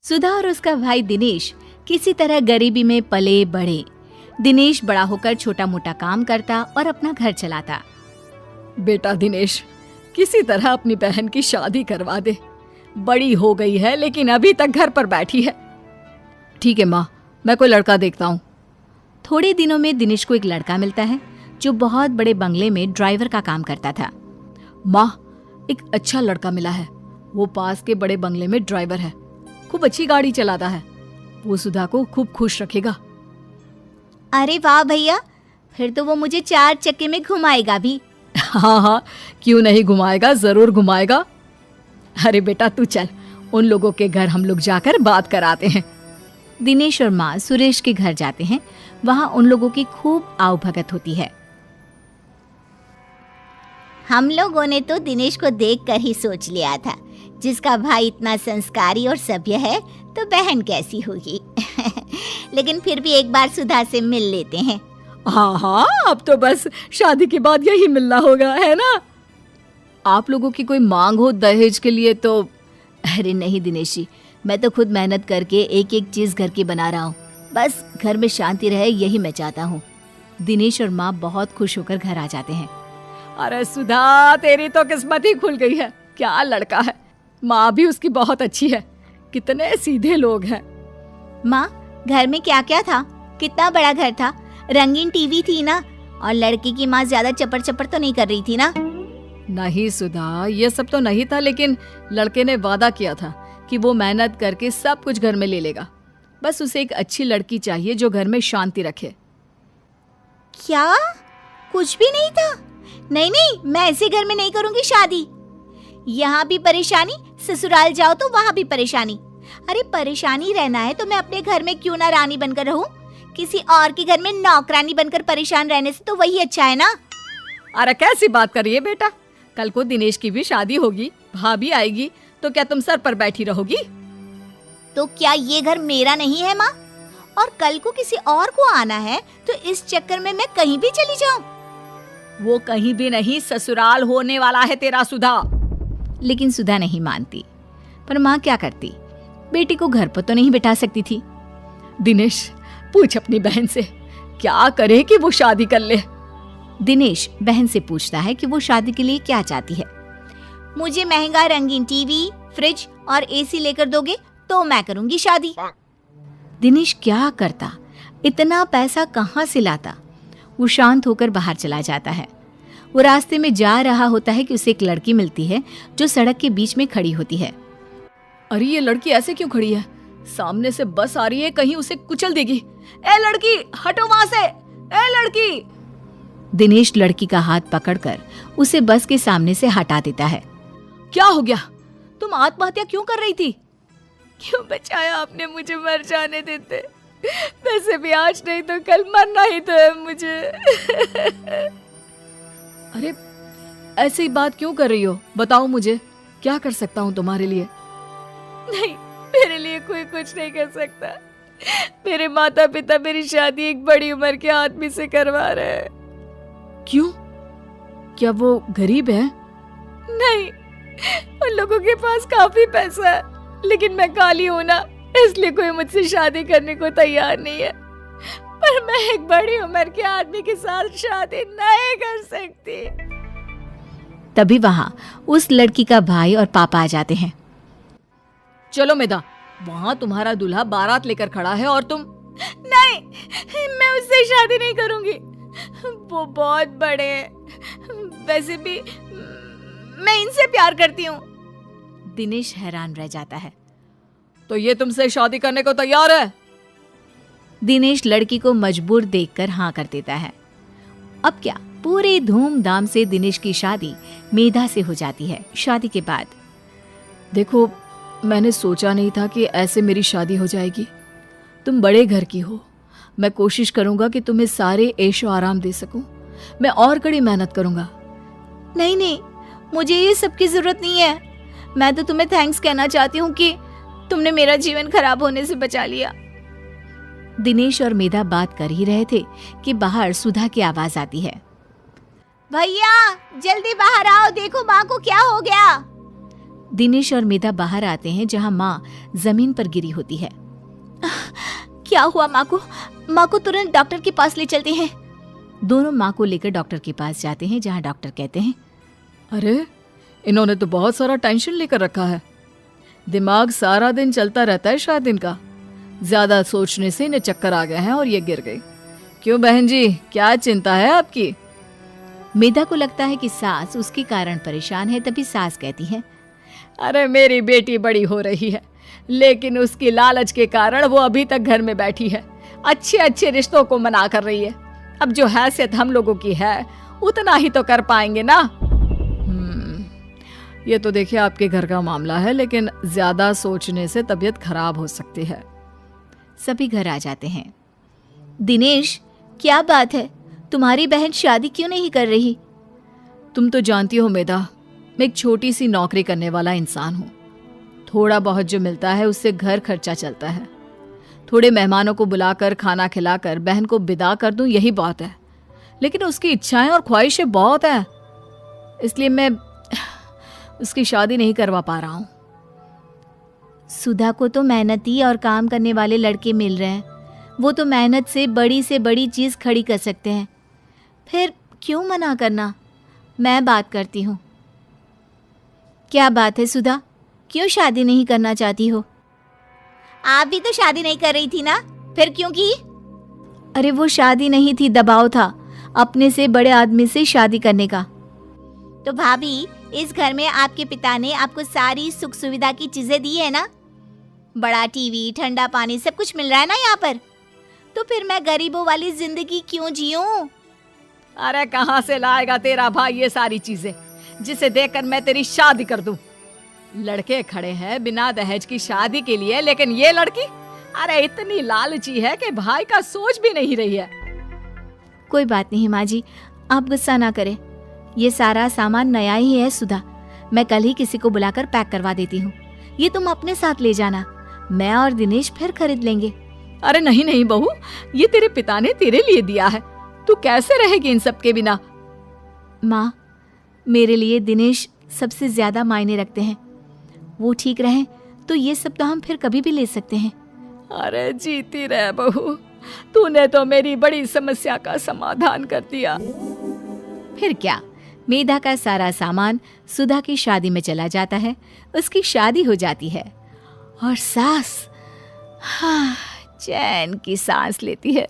सुधा और उसका भाई दिनेश किसी तरह गरीबी में पले बढ़े। दिनेश बड़ा होकर छोटा मोटा काम करता और अपना घर चलाता। बेटा दिनेश, किसी तरह अपनी बहन की शादी करवा दे। बड़ी हो गई है लेकिन अभी तक घर पर बैठी है। ठीक है माँ, मैं कोई लड़का देखता हूँ। थोड़े दिनों में दिनेश को एक लड़का मिलता है जो बहुत बड़े बंगले में ड्राइवर का काम करता था। माँ, एक अच्छा लड़का मिला है। वो पास के बड़े बंगले में ड्राइवर है, खूब अच्छी गाड़ी चलाता है। वो सुधा को खूब खुश रखेगा। अरे वाह भैया, फिर तो वो मुझे 4 चक्के में घुमाएगा भी। हाँ हाँ, क्यों नहीं घुमाएगा, जरूर घुमाएगा। अरे बेटा तू चल, उन लोगों के घर हम लोग जाकर बात कराते हैं। दिनेश और माँ सुरेश के घर जाते हैं। वहाँ उन लोगों की खूब आवभगत होती है। हम लोगों ने तो दिनेश को देखकर ही सोच लिया था, जिसका भाई इतना संस्कारी और सभ्य है तो बहन कैसी होगी। लेकिन फिर भी एक बार सुधा से मिल लेते हैं। हाँ हाँ, अब तो बस शादी के बाद यही मिलना होगा, है ना? आप लोगों की कोई मांग हो दहेज के लिए तो? अरे नहीं दिनेश जी, मैं तो खुद मेहनत करके एक एक चीज घर की बना रहा हूँ। बस घर में शांति रहे, यही मैं चाहता हूँ। दिनेश और माँ बहुत खुश होकर घर आ जाते हैं। अरे सुधा, तेरी तो किस्मत ही खुल गई है। क्या लड़का है। माँ भी उसकी बहुत अच्छी है। कितने सीधे लोग हैं। माँ, घर में क्या क्या था? कितना बड़ा घर था? रंगीन टीवी थी ना? और लड़की की माँ ज्यादा चपर चपर तो नहीं कर रही थी ना? नहीं सुधा, ये सब तो नहीं था, लेकिन लड़के ने वादा किया था कि वो मेहनत करके सब कुछ घर में ले लेगा। बस उसे एक अच्छी लड़की चाहिए जो घर में शांति रखे। क्या? कुछ भी नहीं था? नहीं नहीं, मैं ऐसे घर में नहीं करूंगी शादी। यहाँ भी परेशानी, ससुराल जाओ तो वहाँ भी परेशानी। अरे परेशानी रहना है तो मैं अपने घर में क्यों ना रानी बनकर रहूं? किसी और के घर में नौकरानी बनकर परेशान रहने से तो वही अच्छा है ना। अरे कैसी बात कर रही है बेटा? कल को दिनेश की भी शादी होगी, भाभी आएगी, तो क्या तुम सर पर बैठी रहोगी? तो क्या ये घर मेरा नहीं है माँ? और कल को किसी और को आना है तो इस चक्कर में मैं कहीं भी चली जाऊं? वो कहीं भी नहीं, ससुराल होने वाला है तेरा सुधा। लेकिन सुधा नहीं मानती। पर माँ क्या करती? बेटी को घर पर तो नहीं बिठा सकती थी। दिनेश, पूछ अपनी बहन से क्या करे कि वो शादी कर ले। दिनेश बहन से पूछता है कि वो शादी के लिए क्या चाहती है। मुझे महंगा रंगीन टीवी, फ्रिज और एसी लेकर दोगे तो मैं करूंगी शादी। दिनेश क्या करता? इतना पैसा कहाँ से लाता? वो शांत होकर बाहर चला जाता है। वो रास्ते में जा रहा होता है कि उसे एक लड़की मिलती है जो सड़क के बीच में खड़ी होती है। अरे ये लड़की ऐसे क्यों खड़ी है? सामने से बस आ रही है, कहीं उसे कुचल देगी। ए लड़की, हटो वहां से। ए लड़की। दिनेश लड़की का हाथ पकड़कर उसे बस के सामने से हटा देता है। क्या हो गया? तुम आत्महत्या क्यों कर रही थी? क्यों बचाया आपने मुझे मर जाने देते? वैसे भी आज नहीं तो कल मरना ही तो है मुझे। अरे ऐसी ही बात क्यों कर रही हो? बताओ मुझे, क्या कर सकता हूँ तुम्हारे लिए? नहीं, मेरे लिए कोई कुछ नहीं कर सकता। मेरे माता पिता मेरी शादी एक बड़ी उम्र के आदमी से करवा रहे हैं। क्यों? क्या वो गरीब है? नहीं, उन लोगों के पास काफी पैसा है, लेकिन मैं काली हूं ना, इसलिए कोई मुझसे शादी करने को तैयार नहीं है। पर मैं एक बड़ी उम्र के आदमी के साथ शादी नहीं कर सकती। तभी वहाँ उस लड़की का भाई और पापा आ जाते हैं। चलो मेधा, वहाँ तुम्हारा दूल्हा बारात लेकर खड़ा है और तुम? नहीं, मैं उससे शादी नहीं करूंगी। वो बहुत बड़े हैं। वैसे भी मैं इनसे प्यार करती हूँ। दिनेश हैरान रह जाता है। तो ये तुमसे शादी करने को तैयार है? दिनेश लड़की को मजबूर देखकर हाँ कर देता है। अब क्या, पूरे धूमधाम से दिनेश की शादी मेधा से हो जाती है। शादी के बाद, देखो, मैंने सोचा नहीं था कि ऐसे मेरी शादी हो जाएगी। तुम बड़े घर की हो, मैं कोशिश करूंगा कि तुम्हें सारे ऐशो आराम दे सकूं। मैं और कड़ी मेहनत करूंगा। नहीं नहीं, मुझे ये सब की जरूरत नहीं है। मैं तो तुम्हें थैंक्स कहना चाहती हूँ कि तुमने मेरा जीवन खराब होने से बचा लिया। दिनेश और मेधा बात कर ही रहे थे कि बाहर सुधा की आवाज आती है। भैया जल्दी बाहर आओ, देखो माँ को क्या हो गया। दिनेश और मेधा बाहर आते हैं जहां माँ जमीन पर गिरी होती है। क्या हुआ माँ को? माँ को तुरंत डॉक्टर के पास ले चलते हैं। दोनों माँ को लेकर डॉक्टर के पास जाते हैं जहां डॉक्टर कहते हैं, अरे इन्होंने तो बहुत सारा टेंशन लेकर रखा है। दिमाग सारा दिन चलता रहता है शायद इनका। ज्यादा सोचने से इन्हें चक्कर आ गए हैं और ये गिर गई। क्यों बहन जी, क्या चिंता है आपकी? मेधा को लगता है कि सास उसके कारण परेशान है, तभी सास कहती है, अरे मेरी बेटी बड़ी हो रही है, लेकिन उसकी लालच के कारण वो अभी तक घर में बैठी है। अच्छे अच्छे रिश्तों को मना कर रही है। अब जो हैसियत हम लोगों की है उतना ही तो कर पाएंगे ना। ये तो देखिए आपके घर का मामला है, लेकिन ज्यादा सोचने से तबीयत खराब हो सकती है। सभी घर आ जाते हैं। दिनेश, क्या बात है? तुम्हारी बहन शादी क्यों नहीं कर रही? तुम तो जानती हो मेधा, मैं एक छोटी सी नौकरी करने वाला इंसान हूँ। थोड़ा बहुत जो मिलता है उससे घर खर्चा चलता है। थोड़े मेहमानों को बुलाकर खाना खिलाकर बहन को विदा कर दूं, यही बात है। लेकिन उसकी इच्छाएं और ख्वाहिशें बहुत है, इसलिए मैं उसकी शादी नहीं करवा पा रहा हूँ। सुधा को तो मेहनती और काम करने वाले लड़के मिल रहे हैं। वो तो मेहनत से बड़ी चीज खड़ी कर सकते हैं। फिर क्यों मना करना? मैं बात करती हूँ। क्या बात है सुधा, क्यों शादी नहीं करना चाहती हो? आप भी तो शादी नहीं कर रही थी ना, फिर क्यों की? अरे वो शादी नहीं थी, दबाव था अपने से बड़े आदमी से शादी करने का। तो भाभी, इस घर में आपके पिता ने आपको सारी सुख सुविधा की चीजें दी है ना? बड़ा टीवी, ठंडा पानी, सब कुछ मिल रहा है ना यहाँ पर। तो फिर मैं गरीबों वाली जिंदगी क्यों जीऊं? अरे कहाँ से लाएगा तेरा भाई ये सारी चीजें जिसे देखकर मैं तेरी शादी कर दूं? लड़के खड़े हैं बिना दहेज की शादी के लिए, लेकिन ये लड़की अरे इतनी लालची है कि भाई का सोच भी नहीं रही है। कोई बात नहीं माँ जी, आप गुस्सा ना करें। ये सारा सामान नया ही है सुधा। मैं कल ही किसी को बुलाकर पैक करवा देती हूँ। ये तुम अपने साथ ले जाना, मैं और दिनेश फिर खरीद लेंगे। अरे नहीं नहीं बहू, ये तेरे पिता ने तेरे लिए दिया है, तू कैसे रहेगी इन सब के बिना? माँ, मेरे लिए दिनेश सबसे ज्यादा मायने रखते हैं। वो ठीक रहे तो ये सब तो हम फिर कभी भी ले सकते हैं। अरे जीती रह बहू, तूने तो मेरी बड़ी समस्या का समाधान कर दिया। फिर क्या, मेधा का सारा सामान सुधा की शादी में चला जाता है। उसकी शादी हो जाती है और सास चैन की सांस लेती है।